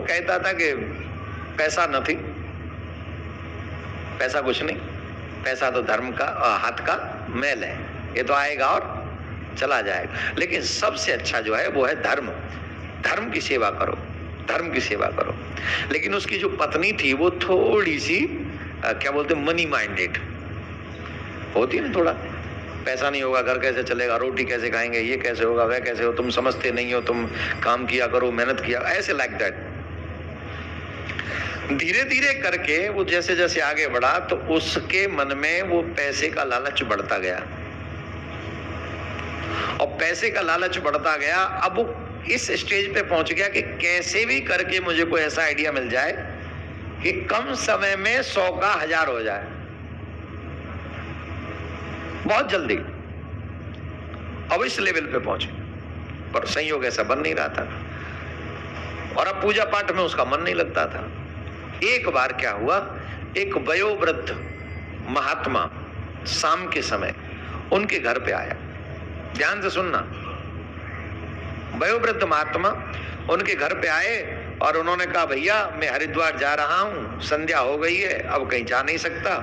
कहता था कि पैसा नहीं, पैसा कुछ नहीं, पैसा तो धर्म का हाथ का मैल है, ये तो आएगा और चला जाएगा। लेकिन सबसे अच्छा जो है वो है धर्म। धर्म की सेवा करो, धर्म की सेवा करो। लेकिन उसकी जो पत्नी थी वो थोड़ी सी क्या बोलते मनी माइंडेड होती है ना, थोड़ा पैसा नहीं होगा घर कैसे चलेगा, रोटी कैसे खाएंगे, ये कैसे होगा, वह कैसे हो, तुम समझते नहीं हो, तुम काम किया करो, मेहनत किया, ऐसे लाइक दैट। धीरे धीरे करके वो जैसे जैसे आगे बढ़ा तो उसके मन में वो पैसे का लालच बढ़ता गया, और पैसे का लालच बढ़ता गया। अब वो इस स्टेज पे पहुंच गया कि कैसे भी करके मुझे कोई ऐसा आइडिया मिल जाए कि कम समय में 100 का 1000 हो जाए, बहुत जल्दी। अब इस लेवल पे पहुंचे, पर संयोग ऐसा बन नहीं रहा था, और अब पूजा पाठ में उसका मन नहीं लगता था। एक बार क्या हुआ, एक वयोवृद्ध महात्मा शाम के समय उनके घर पे आया। ध्यान से सुनना, वयोवृद्ध महात्मा उनके घर पे आए और उन्होंने कहा, भैया मैं हरिद्वार जा रहा हूं, संध्या हो गई है, अब कहीं जा नहीं सकता,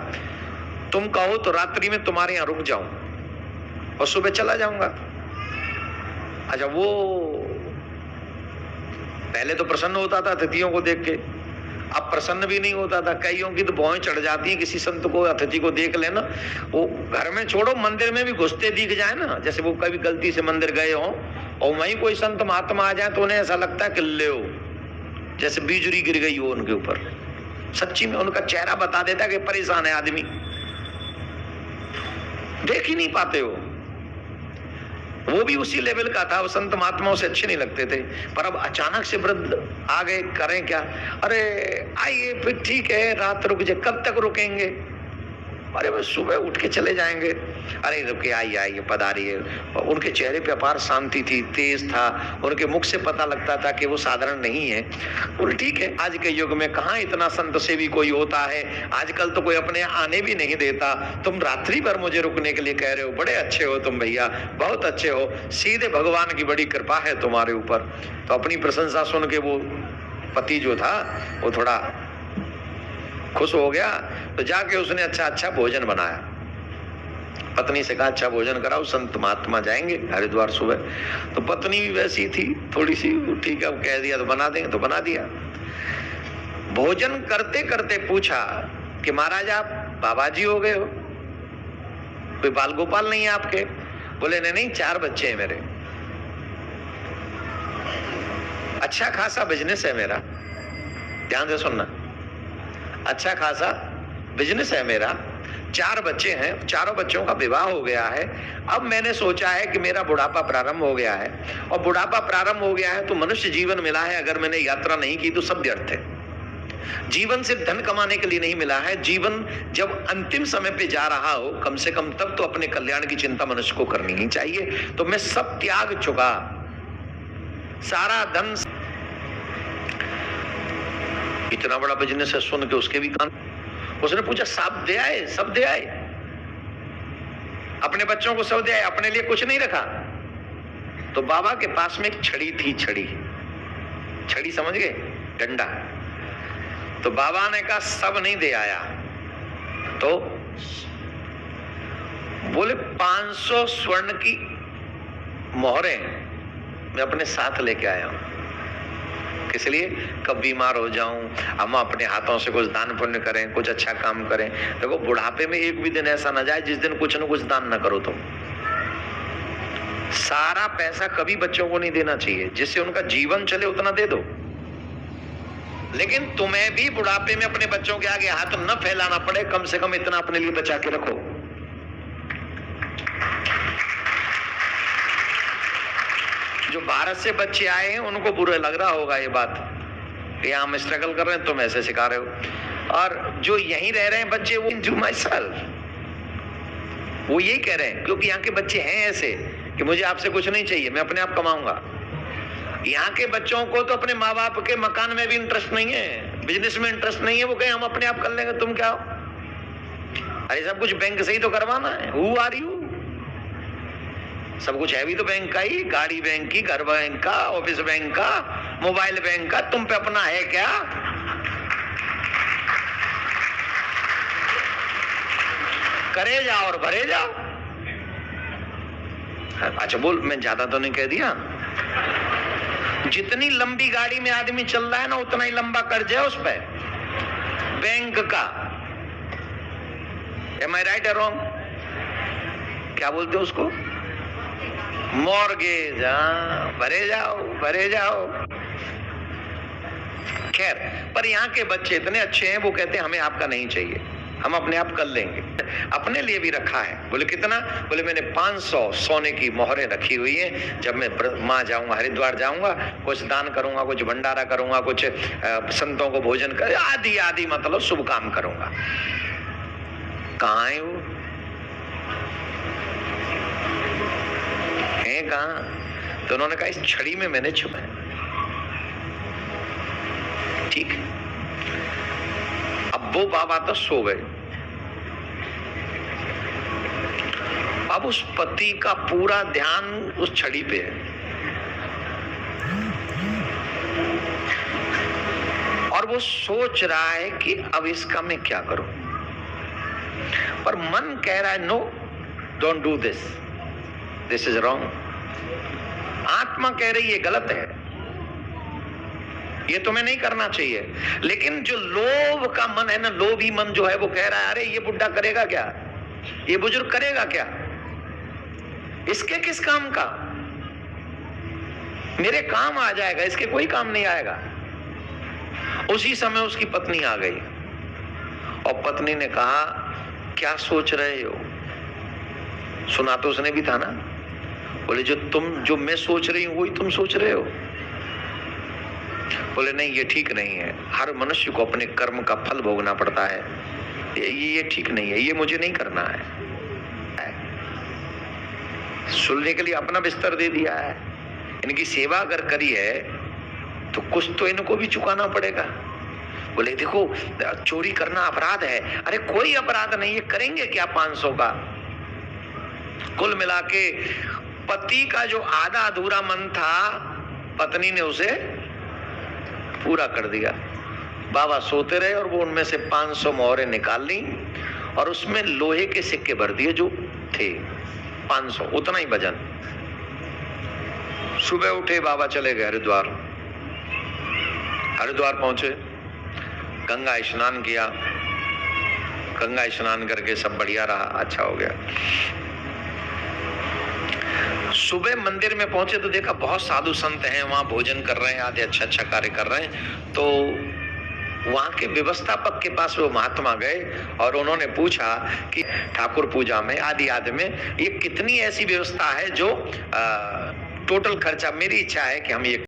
तुम कहो तो रात्रि में तुम्हारे यहां रुक जाऊं और सुबह चला जाऊंगा। अच्छा, वो पहले तो प्रसन्न होता था अतिथियों को देख के, अब प्रसन्न भी नहीं होता था। कईयों की तो भौहें चढ़ जाती है, किसी संत को अतिथि को देख लेना, वो घर में छोड़ो मंदिर में भी घुसते दिख जाए ना, जैसे वो कभी गलती से मंदिर गए हो और वहीं कोई संत महात्मा आ जाए तो उन्हें ऐसा लगता है कि ले जैसे बिजली गिर गई हो उनके ऊपर। सच्ची में उनका चेहरा बता देता है कि परेशान है आदमी, देख ही नहीं पाते हो। वो भी उसी लेवल का था, वो संत महात्माओं से अच्छे नहीं लगते थे। पर अब अचानक से वृद्ध आ गए, करें क्या? अरे आइए फिर ठीक है, रात रुक जाए। कब तक रुकेंगे? अरे बस सुबह उठ के चले जाएंगे। अरे रुके, आइए आइए पधारिए। उनके चेहरे पे अपार शांति थी, तेज था, उनके मुख से पता लगता था कि वो साधारण नहीं है। बोले ठीक है, आज के युग में कहाँ इतना संत सेवी कोई होता है, आजकल तो कोई अपने आने भी नहीं देता। तुम रात्रि भर मुझे रुकने के लिए कह रहे हो, बड़े अच्छे हो तुम भैया, बहुत अच्छे हो, सीधे भगवान की बड़ी कृपा है तुम्हारे ऊपर। तो अपनी प्रशंसा सुन के वो पति जो था वो थोड़ा खुश हो गया, तो जाके उसने अच्छा अच्छा भोजन बनाया। पत्नी से कहा अच्छा भोजन कराओ, संत महात्मा जाएंगे हरिद्वार सुबह। तो पत्नी भी वैसी थी थोड़ी सी, ठीक है अब कह दिया तो बना देंगे, तो बना दिया। भोजन करते करते पूछा कि महाराज आप बाबा जी हो गए हो, कोई बाल गोपाल नहीं है आपके? बोले नहीं नहीं, 4 बच्चे हैं मेरे, अच्छा खासा बिजनेस है मेरा। ध्यान से सुनना, अच्छा खासा बिजनेस है मेरा, 4 बच्चे हैं, चारों बच्चों का विवाह हो गया है। अब मैंने सोचा है कि मेरा बुढ़ापा प्रारंभ हो गया है, और बुढ़ापा प्रारंभ हो गया है तो मनुष्य जीवन मिला है, अगर मैंने यात्रा नहीं की तो सब व्यर्थ है। जीवन सिर्फ धन कमाने के लिए नहीं मिला है, जीवन जब अंतिम समय पे जा रहा हो कम से कम तब तो अपने कल्याण की चिंता मनुष्य को करनी ही चाहिए। तो मैं सब त्याग चुका, सारा धन। इतना बड़ा बिजनेस है सुन के उसके भी कान। उसने पूछा सब दे आए? सब दे आए, अपने बच्चों को सब दे आए, अपने लिए कुछ नहीं रखा? तो बाबा के पास में एक छड़ी थी, छड़ी समझ गए, डंडा। तो बाबा ने कहा सब नहीं दे आया। तो बोले 500 स्वर्ण की मोहरें मैं अपने साथ लेके आया हूं, किस लिए? कब बीमार हो जाऊं, हम अपने हाथों से कुछ दान पुण्य करें, कुछ अच्छा काम करें। देखो बुढ़ापे में एक भी दिन ऐसा ना जाए जिस दिन कुछ न कुछ दान ना करो तुम। सारा पैसा कभी बच्चों को नहीं देना चाहिए, जिससे उनका जीवन चले उतना दे दो, लेकिन तुम्हें भी बुढ़ापे में अपने बच्चों के आगे हाथ न फैलाना पड़े, कम से कम इतना अपने लिए बचा के रखो। जो भारत से बच्चे आए हैं उनको बुरा लग रहा होगा ये बात कि हम स्ट्रगल कर रहे हैं, तुम ऐसे सिखा रहे हो। और जो यहीं रह रहे हैं बच्चे, वो टू माई सेल्फ, वो यही कह रहे हैं, क्योंकि यहाँ के बच्चे हैं ऐसे कि मुझे आपसे कुछ नहीं चाहिए, मैं अपने आप कमाऊंगा। यहाँ के बच्चों को तो अपने माँ बाप के मकान में भी इंटरेस्ट नहीं है, बिजनेस में इंटरेस्ट नहीं है, वो कहें हम अपने आप कर लेंगे, तुम क्या हो? अरे सब कुछ बैंक से ही तो करवाना है। Who are you? सब कुछ है भी तो बैंक का ही, गाड़ी बैंक की, घर बैंक का, ऑफिस बैंक का, मोबाइल बैंक का, तुम पे अपना है क्या? करे जाओ और भरे जाओ। अच्छा बोल, मैं ज्यादा तो नहीं कह दिया? जितनी लंबी गाड़ी में आदमी चल रहा है ना, उतना ही लंबा कर्ज है उस पे बैंक का। Am I right or wrong? क्या बोलते हो उसको? मॉर्गेज। हाँ, भरे जाओ भरे जाओ। खैर, पर यहाँ के बच्चे इतने अच्छे हैं, वो कहते हैं हमें आपका नहीं चाहिए, हम अपने आप कर लेंगे। अपने लिए भी रखा है। बोले कितना? बोले मैंने 500 सोने की मोहरें रखी हुई हैं, जब मैं माँ जाऊंगा, हरिद्वार जाऊंगा, कुछ दान करूंगा, कुछ भंडारा करूंगा, कुछ संतों को भोजन कर, आदि आदि मतलब शुभ काम करूंगा। कहाँ है वो? है कहाँ? तो उन्होंने कहा इस छड़ी में मैंने छुपा है। ठीक है। अब वो बाबा तो सो गए। अब उस पति का पूरा ध्यान उस छड़ी पे है, और वो सोच रहा है कि अब इसका मैं क्या करूं। पर मन कह रहा है no, don't do this, this is wrong. आत्मा कह रही है गलत है, ये तुम्हें नहीं करना चाहिए। लेकिन जो लोभ का मन है ना, लोभी मन जो है, वो कह रहा है अरे ये बुढ़ा करेगा क्या, ये बुजुर्ग करेगा क्या, इसके किस काम का, मेरे काम आ जाएगा, इसके कोई काम नहीं आएगा। उसी समय उसकी पत्नी आ गई और पत्नी ने कहा क्या सोच रहे हो? सुना तो उसने भी था ना। बोले जो मैं सोच रही हूं वही तुम सोच रहे हो। बोले नहीं, ये ठीक नहीं है, हर मनुष्य को अपने कर्म का फल भोगना पड़ता है, ये ठीक नहीं है, ये मुझे नहीं करना है। सुनने के लिए अपना बिस्तर दे दिया है। इनकी सेवा अगर करी है तो कुछ तो इनको भी चुकाना पड़ेगा। बोले देखो चोरी करना अपराध है। अरे कोई अपराध नहीं है, करेंगे क्या 500 का? कुल मिला के पति का जो आधा अधूरा मन था, पत्नी ने उसे पूरा कर दिया। बाबा सोते रहे और वो उनमें से 500 मोहरें निकाल ली और उसमें लोहे के सिक्के भर दिए जो थे 500, उतना ही वजन। सुबह उठे, बाबा चले गए हरिद्वार। हरिद्वार पहुंचे, गंगा स्नान किया, गंगा स्नान करके सब बढ़िया रहा, अच्छा हो गया। सुबह मंदिर में पहुंचे तो देखा बहुत साधु संत हैं, वहां भोजन कर रहे हैं, आधे अच्छा कार्य कर रहे हैं। तो वहां के व्यवस्थापक के पास वो महात्मा गए और उन्होंने पूछा कि ठाकुर पूजा में आदि में ये कितनी ऐसी व्यवस्था है जो टोटल खर्चा, मेरी इच्छा है कि हम ये